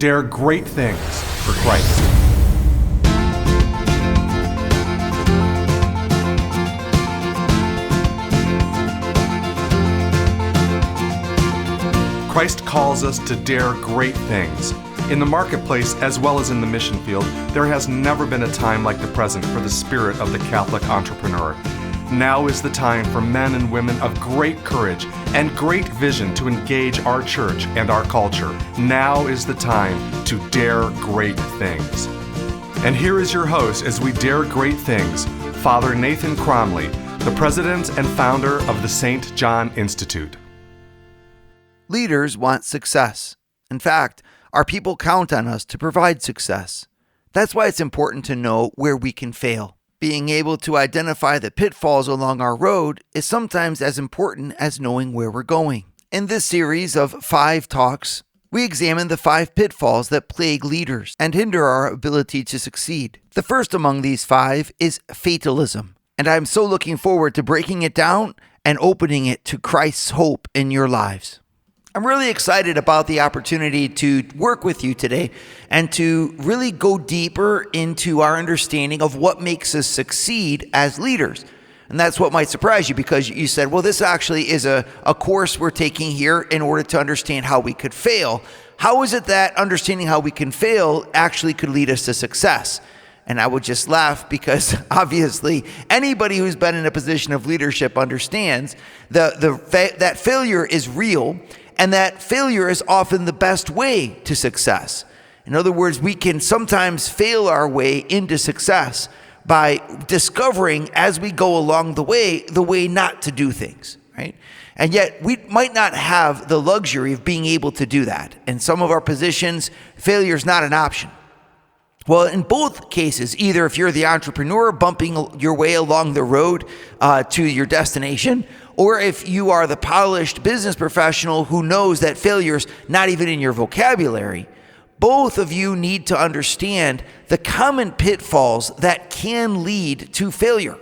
dare great things for Christ. Christ calls us to dare great things. In the marketplace, as well as in the mission field, there has never been a time like the present for the spirit of the Catholic entrepreneur. Now is the time for men and women of great courage and great vision to engage our church and our culture. Now is the time to dare great things. And here is your host as we dare great things, Father Nathan Cromley, the president and founder of the St. John Institute. Leaders want success. In fact, our people count on us to provide success. That's why it's important to know where we can fail. Being able to identify the pitfalls along our road is sometimes as important as knowing where we're going. In this series of 5 talks, we examine the 5 pitfalls that plague leaders and hinder our ability to succeed. The first among these 5 is fatalism, and I'm so looking forward to breaking it down and opening it to Christ's hope in your lives. I'm really excited about the opportunity to work with you today and to really go deeper into our understanding of what makes us succeed as leaders. And that's what might surprise you, because you said, well, this actually is a course we're taking here in order to understand how we could fail. How is it that understanding how we can fail actually could lead us to success? And I would just laugh, because obviously anybody who's been in a position of leadership understands that failure is real, and that failure is often the best way to success. In other words, we can sometimes fail our way into success by discovering as we go along the way not to do things, right? And yet we might not have the luxury of being able to do that. In some of our positions, failure is not an option. Well, in both cases, either if you're the entrepreneur bumping your way along the road to your destination, or if you are the polished business professional who knows that failure's not even in your vocabulary, both of you need to understand the common pitfalls that can lead to failure.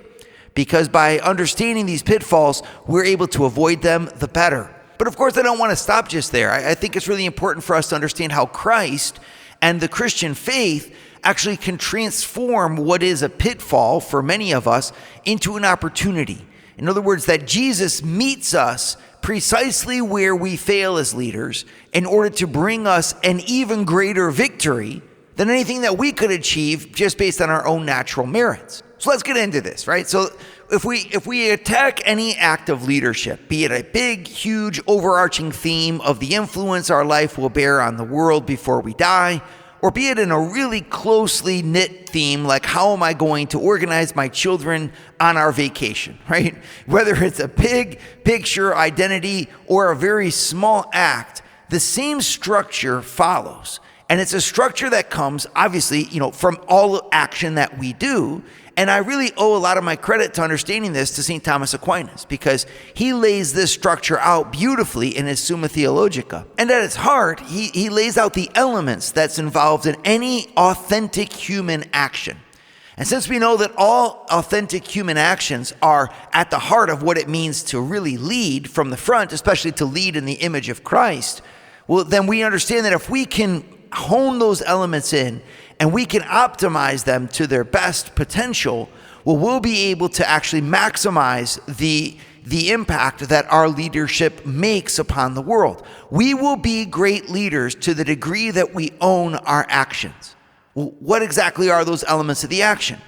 Because by understanding these pitfalls, we're able to avoid them the better. But of course, I don't want to stop just there. I think it's really important for us to understand how Christ and the Christian faith actually can transform what is a pitfall for many of us into an opportunity. In other words, that Jesus meets us precisely where we fail as leaders in order to bring us an even greater victory than anything that we could achieve just based on our own natural merits. So let's get into this, right? So if we attack any act of leadership, be it a big, huge, overarching theme of the influence our life will bear on the world before we die, or be it in a really closely knit theme like how am I going to organize my children on our vacation, right? Whether it's a big picture identity or a very small act, the same structure follows. And it's a structure that comes, obviously, from all action that we do. And I really owe a lot of my credit to understanding this to St. Thomas Aquinas, because he lays this structure out beautifully in his Summa Theologica. And at its heart, he lays out the elements that's involved in any authentic human action. And since we know that all authentic human actions are at the heart of what it means to really lead from the front, especially to lead in the image of Christ, well, then we understand that if we can hone those elements in and we can optimize them to their best potential, well, we'll be able to actually maximize the impact that our leadership makes upon the world. We will be great leaders to the degree that we own our actions. Well, what exactly are those elements of the action?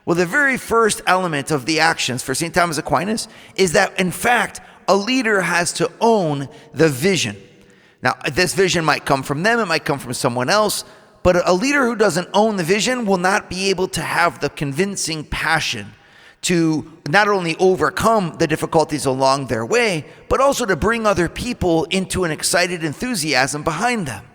Well, the very first element of the actions for St. Thomas Aquinas is that, in fact, a leader has to own the vision. Now, this vision might come from them, it might come from someone else, but a leader who doesn't own the vision will not be able to have the convincing passion to not only overcome the difficulties along their way, but also to bring other people into an excited enthusiasm behind them.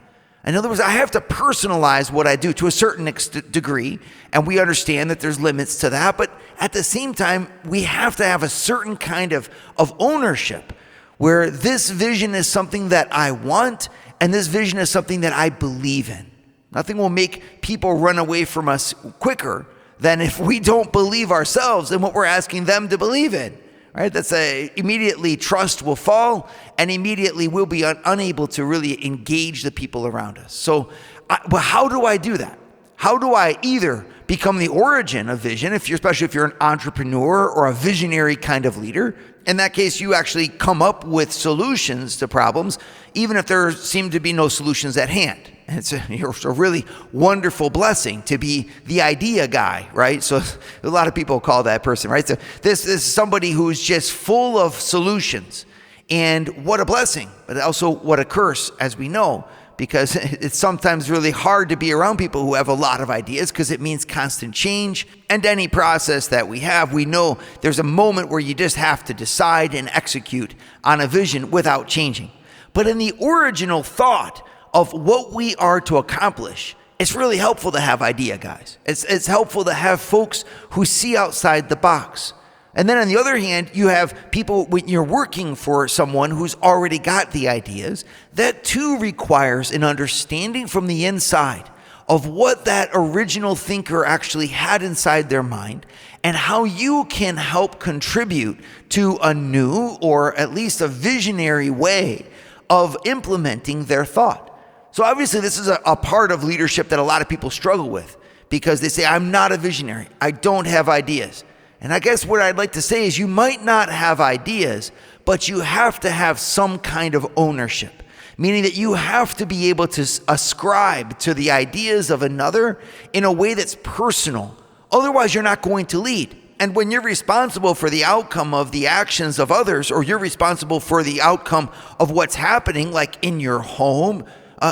In other words, I have to personalize what I do to a certain degree, and we understand that there's limits to that, but at the same time, we have to have a certain kind of ownership, where this vision is something that I want, and this vision is something that I believe in. Nothing will make people run away from us quicker than if we don't believe ourselves in what we're asking them to believe in. right? Immediately trust will fall, and immediately we'll be unable to really engage the people around us. So, but how do I do that? How do I either become the origin of vision, especially if you're an entrepreneur or a visionary kind of leader? In that case, you actually come up with solutions to problems, even if there seem to be no solutions at hand. And it's a really wonderful blessing to be the idea guy, right? So a lot of people call that person, right? So this is somebody who's just full of solutions. And what a blessing, but also what a curse, as we know, because it's sometimes really hard to be around people who have a lot of ideas because it means constant change. And any process that we have, we know there's a moment where you just have to decide and execute on a vision without changing. But in the original thought of what we are to accomplish, it's really helpful to have idea guys. It's helpful to have folks who see outside the box. And then on the other hand, you have people, when you're working for someone who's already got the ideas, that too requires an understanding from the inside of what that original thinker actually had inside their mind and how you can help contribute to a new or at least a visionary way of implementing their thought. So obviously this is a part of leadership that a lot of people struggle with because they say, I'm not a visionary. I don't have ideas. And I guess what I'd like to say is you might not have ideas, but you have to have some kind of ownership, meaning that you have to be able to ascribe to the ideas of another in a way that's personal. Otherwise, you're not going to lead. And when you're responsible for the outcome of the actions of others, or you're responsible for the outcome of what's happening, like in your home,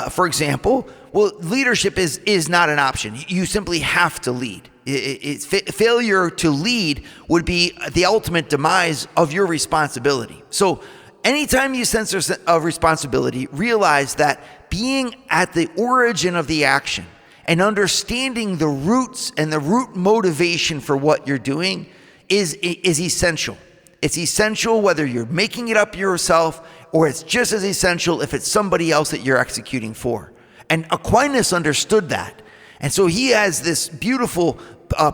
for example, well, leadership is not an option. You simply have to lead. Failure to lead would be the ultimate demise of your responsibility. So anytime you sense a responsibility, realize that being at the origin of the action and understanding the roots and the root motivation for what you're doing is essential. It's essential whether you're making it up yourself or it's just as essential if it's somebody else that you're executing for. And Aquinas understood that. And so he has this beautiful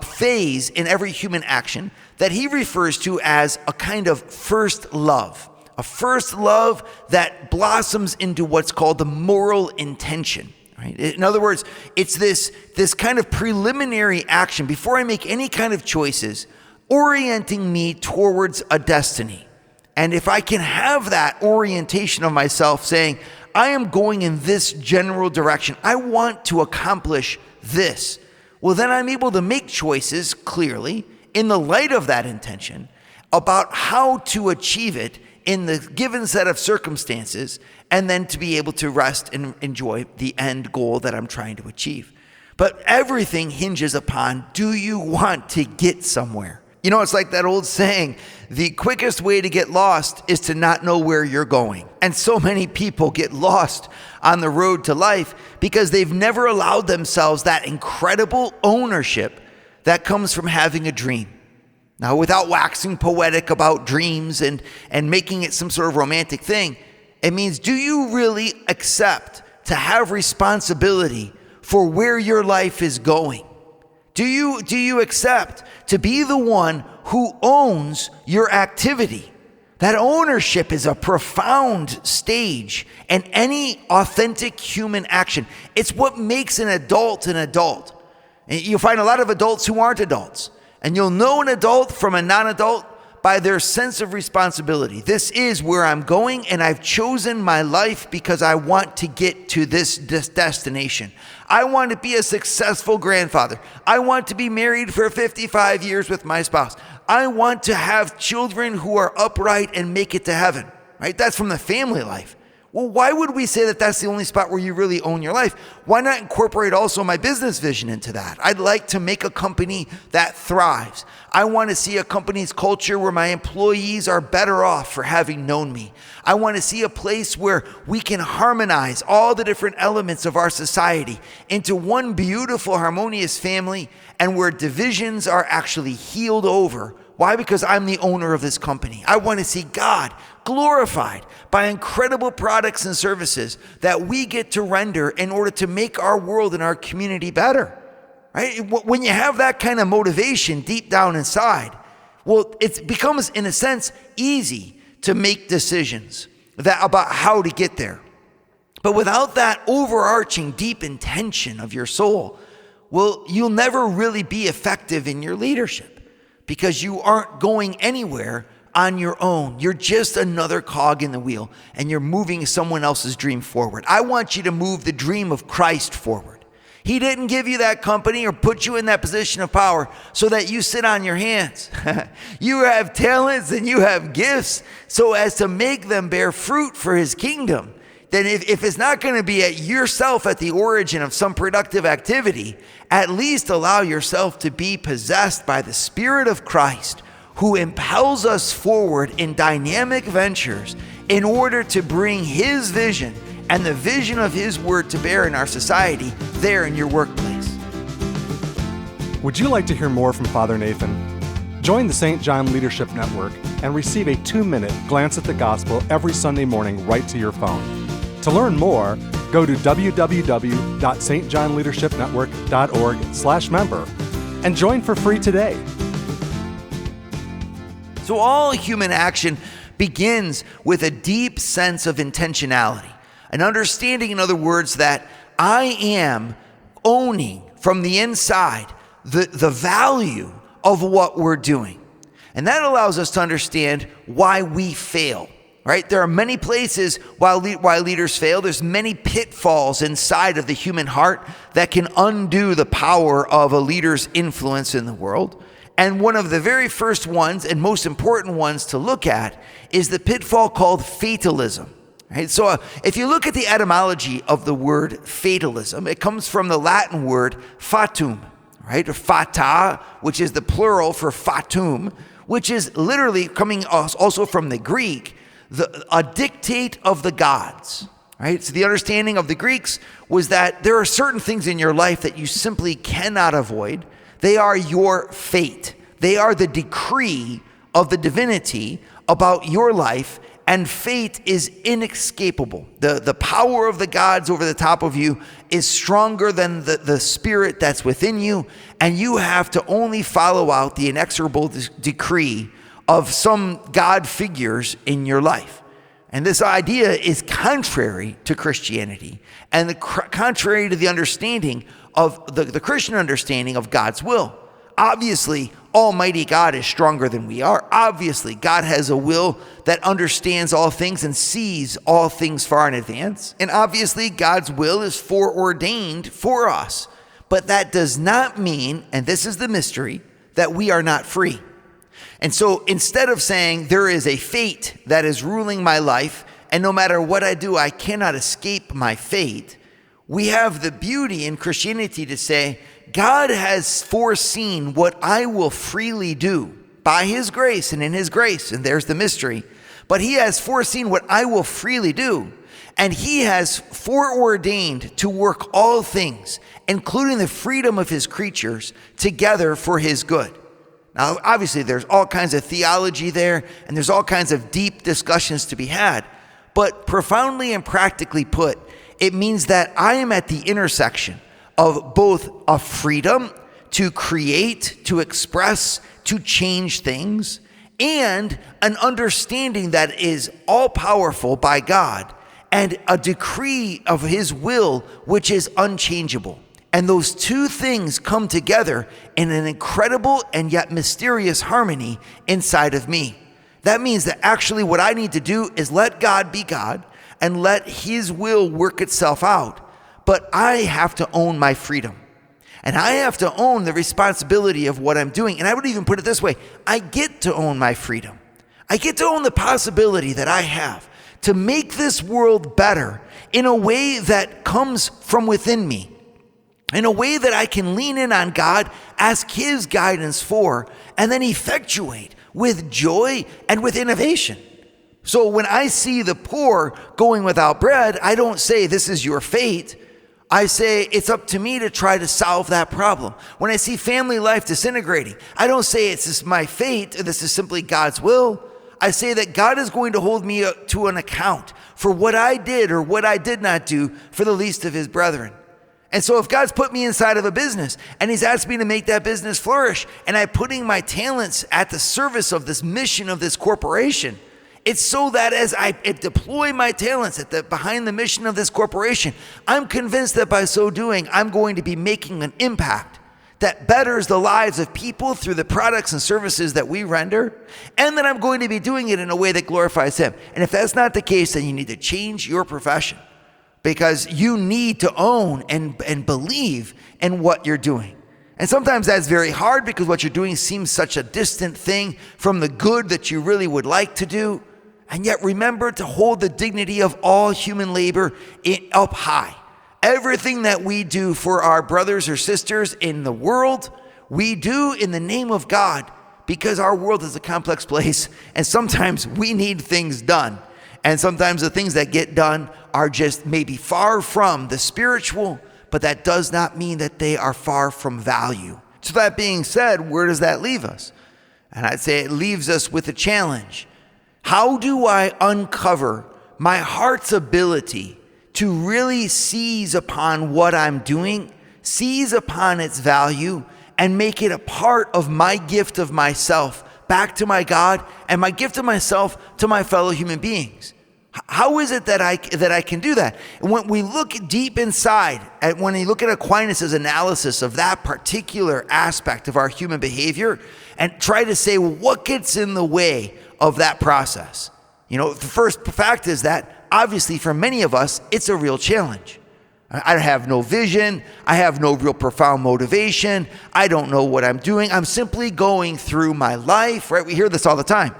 phase in every human action that he refers to as a kind of first love. A first love that blossoms into what's called the moral intention. Right? In other words, it's this kind of preliminary action before I make any kind of choices, orienting me towards a destiny. And if I can have that orientation of myself saying, I am going in this general direction, I want to accomplish this, well, then I'm able to make choices clearly in the light of that intention about how to achieve it in the given set of circumstances, and then to be able to rest and enjoy the end goal that I'm trying to achieve. But everything hinges upon, do you want to get somewhere? You know, it's like that old saying, the quickest way to get lost is to not know where you're going. And so many people get lost on the road to life because they've never allowed themselves that incredible ownership that comes from having a dream. Now, without waxing poetic about dreams and making it some sort of romantic thing, it means, do you really accept to have responsibility for where your life is going? Do you accept to be the one who owns your activity? That ownership is a profound stage in any authentic human action. It's what makes an adult an adult. And you'll find a lot of adults who aren't adults. And you'll know an adult from a non-adult by their sense of responsibility. This is where I'm going, and I've chosen my life because I want to get to this destination. I want to be a successful grandfather. I want to be married for 55 years with my spouse. I want to have children who are upright and make it to heaven, right? That's from the family life. Well, why would we say that that's the only spot where you really own your life? Why not incorporate also my business vision into that? I'd like to make a company that thrives. I want to see a company's culture where my employees are better off for having known me. I want to see a place where we can harmonize all the different elements of our society into one beautiful, harmonious family, and where divisions are actually healed over. Why? Because I'm the owner of this company. I want to see God glorified by incredible products and services that we get to render in order to make our world and our community better. Right? When you have that kind of motivation deep down inside, Well, it becomes, in a sense, easy to make decisions about how to get there. But without that overarching deep intention of your soul, well, you'll never really be effective in your leadership because you aren't going anywhere on your own. You're just another cog in the wheel, and you're moving someone else's dream forward. I want you to move the dream of Christ forward. He didn't give you that company or put you in that position of power so that you sit on your hands. You have talents and you have gifts so as to make them bear fruit for his kingdom. Then if it's not going to be at yourself at the origin of some productive activity, at least allow yourself to be possessed by the Spirit of Christ, who impels us forward in dynamic ventures in order to bring his vision and the vision of his word to bear in our society there in your workplace. Would you like to hear more from Father Nathan? Join the St. John Leadership Network and receive a 2-minute glance at the gospel every Sunday morning right to your phone. To learn more, go to www.stjohnleadershipnetwork.org/member and join for free today. So all human action begins with a deep sense of intentionality. An understanding, in other words, that I am owning from the inside the value of what we're doing. And that allows us to understand why we fail, right? There are many places why leaders fail. There's many pitfalls inside of the human heart that can undo the power of a leader's influence in the world. And one of the very first ones and most important ones to look at is the pitfall called fatalism. Right? So if you look at the etymology of the word fatalism, it comes from the Latin word fatum, right? Or fata, which is the plural for fatum, which is literally coming also from the Greek, a dictate of the gods, right? So the understanding of the Greeks was that there are certain things in your life that you simply cannot avoid. They are your fate. They are the decree of the divinity about your life, and fate is inescapable. The power of the gods over the top of you is stronger than the spirit that's within you, and you have to only follow out the inexorable decree of some God figures in your life. And this idea is contrary to Christianity and contrary to the understanding of the Christian understanding of God's will. Obviously, Almighty God is stronger than we are. Obviously, God has a will that understands all things and sees all things far in advance. And obviously, God's will is foreordained for us. But that does not mean, and this is the mystery, that we are not free. And so instead of saying there is a fate that is ruling my life, and no matter what I do, I cannot escape my fate, we have the beauty in Christianity to say, God has foreseen what I will freely do by his grace and in his grace, and there's the mystery. But he has foreseen what I will freely do, and he has foreordained to work all things, including the freedom of his creatures, together for his good. Now, obviously, there's all kinds of theology there, and there's all kinds of deep discussions to be had. But profoundly and practically put, it means that I am at the intersection of both a freedom to create, to express, to change things, and an understanding that is all-powerful by God, and a decree of his will which is unchangeable. And those two things come together in an incredible and yet mysterious harmony inside of me. That means that actually what I need to do is let God be God and let his will work itself out. But I have to own my freedom. And I have to own the responsibility of what I'm doing. And I would even put it this way. I get to own my freedom. I get to own the possibility that I have to make this world better in a way that comes from within me. In a way that I can lean in on God, ask his guidance for, and then effectuate with joy and with innovation. So when I see the poor going without bread, I don't say this is your fate. I say it's up to me to try to solve that problem. When I see family life disintegrating, I don't say it's just my fate, or this is simply God's will. I say that God is going to hold me to an account for what I did or what I did not do for the least of his brethren. And so if God's put me inside of a business and he's asked me to make that business flourish, and I'm putting my talents at the service of this mission of this corporation, it's so that as I deploy my talents behind the mission of this corporation, I'm convinced that by so doing, I'm going to be making an impact that betters the lives of people through the products and services that we render, and that I'm going to be doing it in a way that glorifies him. And if that's not the case, then you need to change your profession, because you need to own and believe in what you're doing. And sometimes that's very hard because what you're doing seems such a distant thing from the good that you really would like to do. And yet remember to hold the dignity of all human labor up high. Everything that we do for our brothers or sisters in the world, we do in the name of God, because our world is a complex place, and sometimes we need things done. And sometimes the things that get done are just maybe far from the spiritual, but that does not mean that they are far from value. So that being said, where does that leave us? And I'd say it leaves us with a challenge. How do I uncover my heart's ability to really seize upon what I'm doing, seize upon its value, and make it a part of my gift of myself back to my God, and my gift of myself to my fellow human beings? How is it that I can do that? And when we look deep inside, when you look at Aquinas' analysis of that particular aspect of our human behavior, and try to say, well, what gets in the way of that process? You know, the first fact is that obviously for many of us, it's a real challenge. I have no vision. I have no real profound motivation. I don't know what I'm doing. I'm simply going through my life, right? We hear this all the time.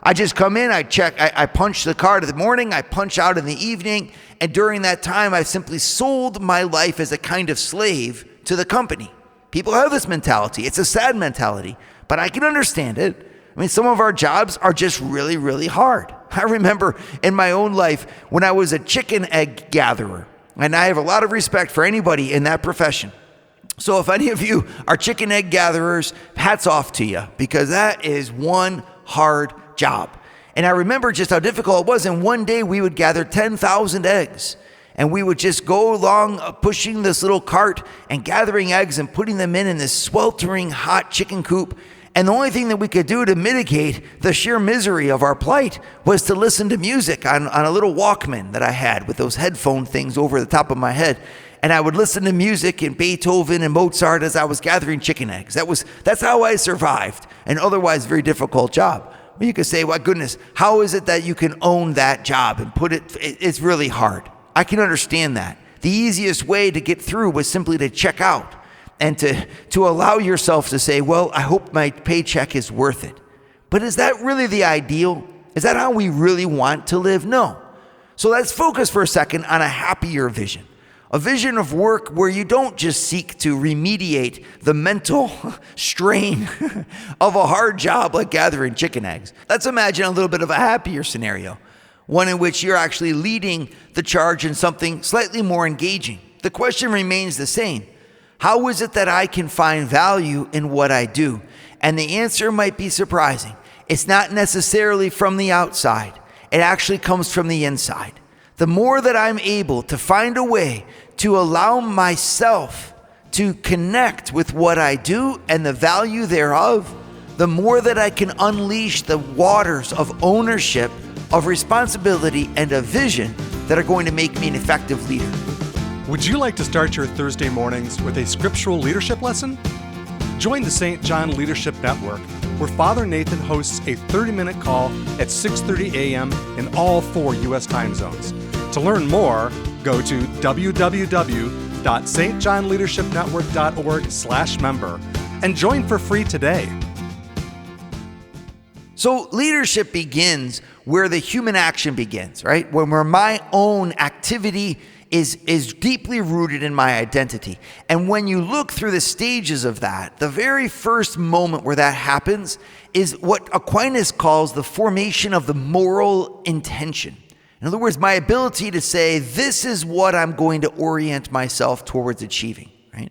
I just come in, I check, I punch the card in the morning, I punch out in the evening, and during that time, I've simply sold my life as a kind of slave to the company. People have this mentality. It's a sad mentality, but I can understand it. I mean, some of our jobs are just really, really hard. I remember in my own life when I was a chicken egg gatherer, and I have a lot of respect for anybody in that profession. So if any of you are chicken egg gatherers, hats off to you, because that is one hard job. And I remember just how difficult it was. And one day we would gather 10,000 eggs, and we would just go along pushing this little cart and gathering eggs and putting them in this sweltering hot chicken coop. And the only thing that we could do to mitigate the sheer misery of our plight was to listen to music on a little Walkman that I had with those headphone things over the top of my head. And I would listen to music and Beethoven and Mozart as I was gathering chicken eggs. That's how I survived an otherwise very difficult job. Well, you could say, well, goodness, how is it that you can own that job and it's really hard. I can understand that. The easiest way to get through was simply to check out and to allow yourself to say, well, I hope my paycheck is worth it. But is that really the ideal? Is that how we really want to live? No. So let's focus for a second on a happier vision. A vision of work where you don't just seek to remediate the mental strain of a hard job like gathering chicken eggs. Let's imagine a little bit of a happier scenario, one in which you're actually leading the charge in something slightly more engaging. The question remains the same. How is it that I can find value in what I do? And the answer might be surprising. It's not necessarily from the outside. It actually comes from the inside. The more that I'm able to find a way to allow myself to connect with what I do and the value thereof, the more that I can unleash the waters of ownership, of responsibility, and of vision that are going to make me an effective leader. Would you like to start your Thursday mornings with a scriptural leadership lesson? Join the St. John Leadership Network, where Father Nathan hosts a 30-minute call at 6:30 a.m. in all 4 U.S. time zones. To learn more, go to www.stjohnleadershipnetwork.org/member and join for free today. So leadership begins where the human action begins, right? Where my own activity is deeply rooted in my identity. And when you look through the stages of that, the very first moment where that happens is what Aquinas calls the formation of the moral intention. In other words, my ability to say, this is what I'm going to orient myself towards achieving, right?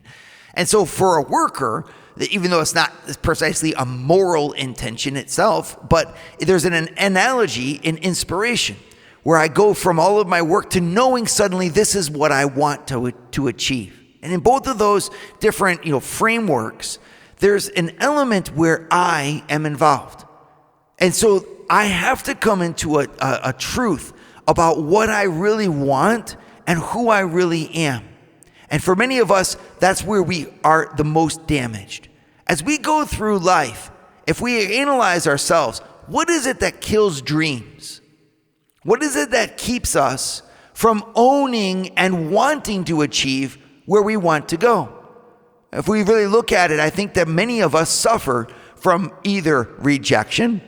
And so for a worker, even though it's not precisely a moral intention itself, but there's an analogy in inspiration where I go from all of my work to knowing suddenly this is what I want to achieve. And in both of those different, frameworks, there's an element where I am involved. And so I have to come into a truth about what I really want and who I really am. And for many of us, that's where we are the most damaged. As we go through life, if we analyze ourselves, what is it that kills dreams? What is it that keeps us from owning and wanting to achieve where we want to go? If we really look at it, I think that many of us suffer from either rejection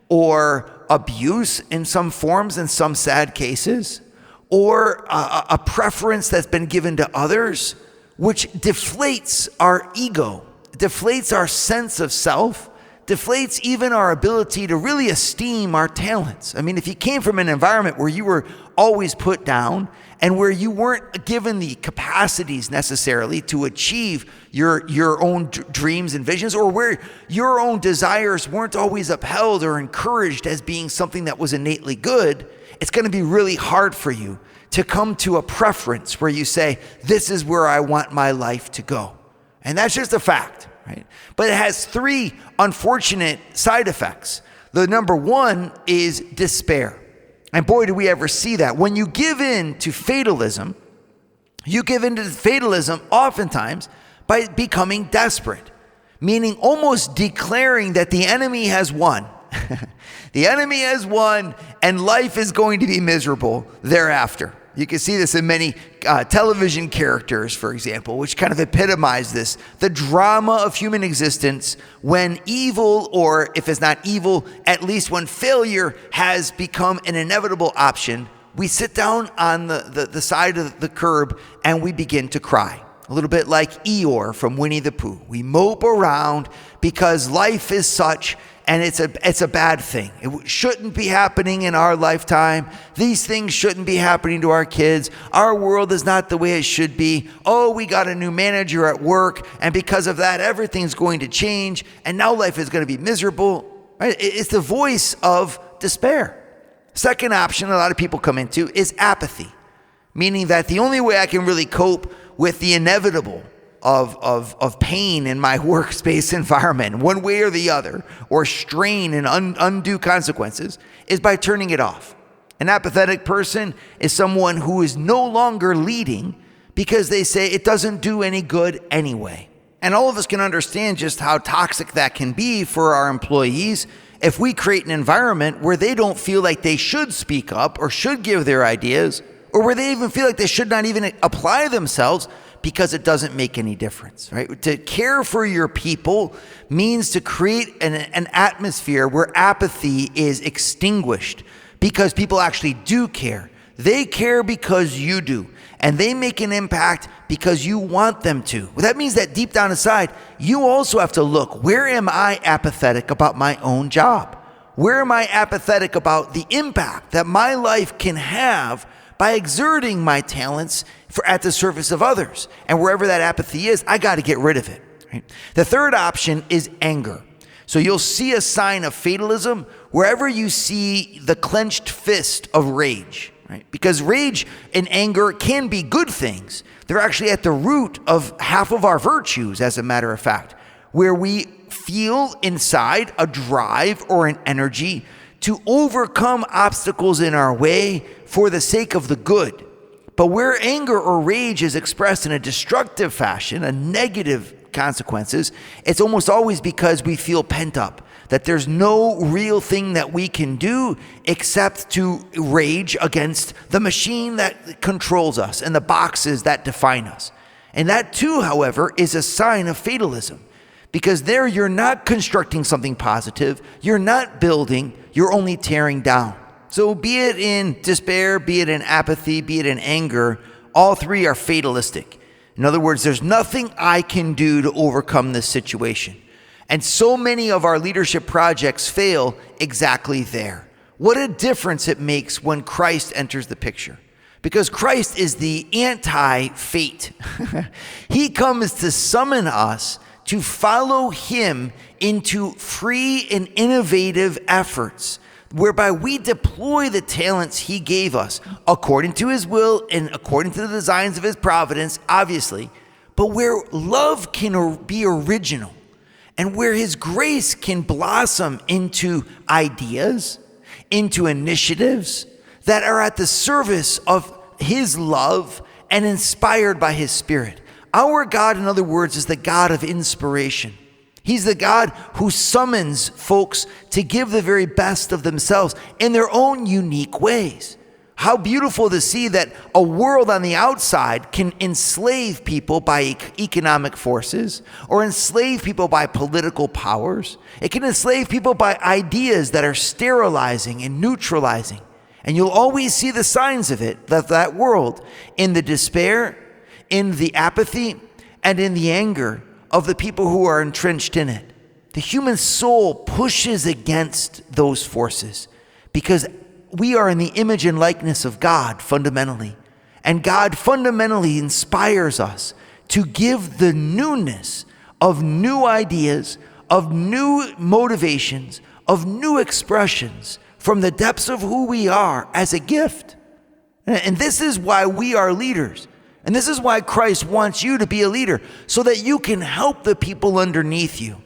or abuse in some forms, in some sad cases, or a preference that's been given to others, which deflates our ego, deflates our sense of self, deflates even our ability to really esteem our talents. I mean, if you came from an environment where you were always put down and where you weren't given the capacities necessarily to achieve your own dreams and visions, or where your own desires weren't always upheld or encouraged as being something that was innately good, it's going to be really hard for you to come to a preference where you say, this is where I want my life to go. And that's just a fact, right? But it has three unfortunate side effects. The number one is despair. And boy, do we ever see that. When you give in to fatalism, you give in to fatalism oftentimes by becoming desperate, meaning almost declaring that the enemy has won. The enemy has won, and life is going to be miserable thereafter. You can see this in many television characters, for example, which kind of epitomize this. The drama of human existence when evil, or if it's not evil, at least when failure has become an inevitable option, we sit down on the side of the curb and we begin to cry. A little bit like Eeyore from Winnie the Pooh. We mope around because life is such, and it's a bad thing. It shouldn't be happening in our lifetime. These things shouldn't be happening to our kids. Our world is not the way it should be. Oh, we got a new manager at work, and because of that, everything's going to change, and now life is going to be miserable. Right? It's the voice of despair. Second option a lot of people come into is apathy, meaning that the only way I can really cope with the inevitable of pain in my workspace environment, one way or the other, or strain and undue consequences, is by turning it off. An apathetic person is someone who is no longer leading because they say it doesn't do any good anyway. And all of us can understand just how toxic that can be for our employees if we create an environment where they don't feel like they should speak up or should give their ideas, or where they even feel like they should not even apply themselves because it doesn't make any difference, right? To care for your people means to create an atmosphere where apathy is extinguished because people actually do care. They care because you do, and they make an impact because you want them to. Well, that means that deep down inside, you also have to look, where am I apathetic about my own job? Where am I apathetic about the impact that my life can have by exerting my talents at the service of others? And wherever that apathy is, I got to get rid of it. Right? The third option is anger. So you'll see a sign of fatalism wherever you see the clenched fist of rage. Right? Because rage and anger can be good things. They're actually at the root of half of our virtues, as a matter of fact, where we feel inside a drive or an energy to overcome obstacles in our way for the sake of the good. But where anger or rage is expressed in a destructive fashion, a negative consequences, it's almost always because we feel pent up, that there's no real thing that we can do except to rage against the machine that controls us and the boxes that define us. And that too, however, is a sign of fatalism. Because there you're not constructing something positive, you're not building, you're only tearing down. So be it in despair, be it in apathy, be it in anger, all three are fatalistic. In other words, there's nothing I can do to overcome this situation. And so many of our leadership projects fail exactly there. What a difference it makes when Christ enters the picture. Because Christ is the anti-fate. He comes to summon us to follow him into free and innovative efforts, whereby we deploy the talents he gave us according to his will and according to the designs of his providence, obviously, but where love can be original and where his grace can blossom into ideas, into initiatives that are at the service of his love and inspired by his Spirit. Our God, in other words, is the God of inspiration. He's the God who summons folks to give the very best of themselves in their own unique ways. How beautiful to see that a world on the outside can enslave people by economic forces or enslave people by political powers. It can enslave people by ideas that are sterilizing and neutralizing. And you'll always see the signs of it, that world, in the despair, in the apathy, and in the anger of the people who are entrenched in it. The human soul pushes against those forces because we are in the image and likeness of God fundamentally. And God fundamentally inspires us to give the newness of new ideas, of new motivations, of new expressions from the depths of who we are as a gift. And this is why we are leaders. And this is why Christ wants you to be a leader, so that you can help the people underneath you.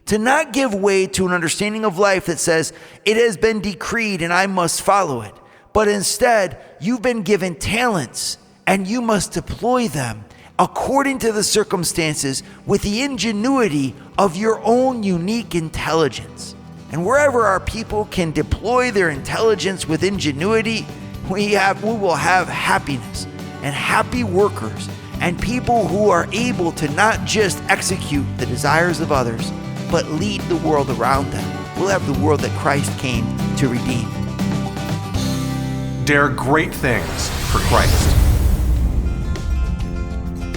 To not give way to an understanding of life that says, it has been decreed and I must follow it. But instead, you've been given talents and you must deploy them according to the circumstances with the ingenuity of your own unique intelligence. And wherever our people can deploy their intelligence with ingenuity, we will have happiness and happy workers and people who are able to not just execute the desires of others, but lead the world around them. We'll have the world that Christ came to redeem. Dare great things for Christ.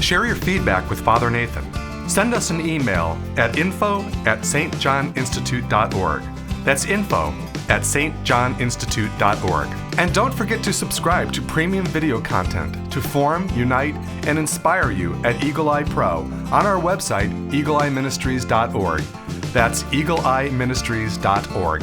Share your feedback with Father Nathan. Send us an email at info@stjohninstitute.org. That's info@stjohninstitute.org. And don't forget to subscribe to premium video content to form, unite, and inspire you at Eagle Eye Pro on our website, eagleeyeministries.org. That's eagleeyeministries.org.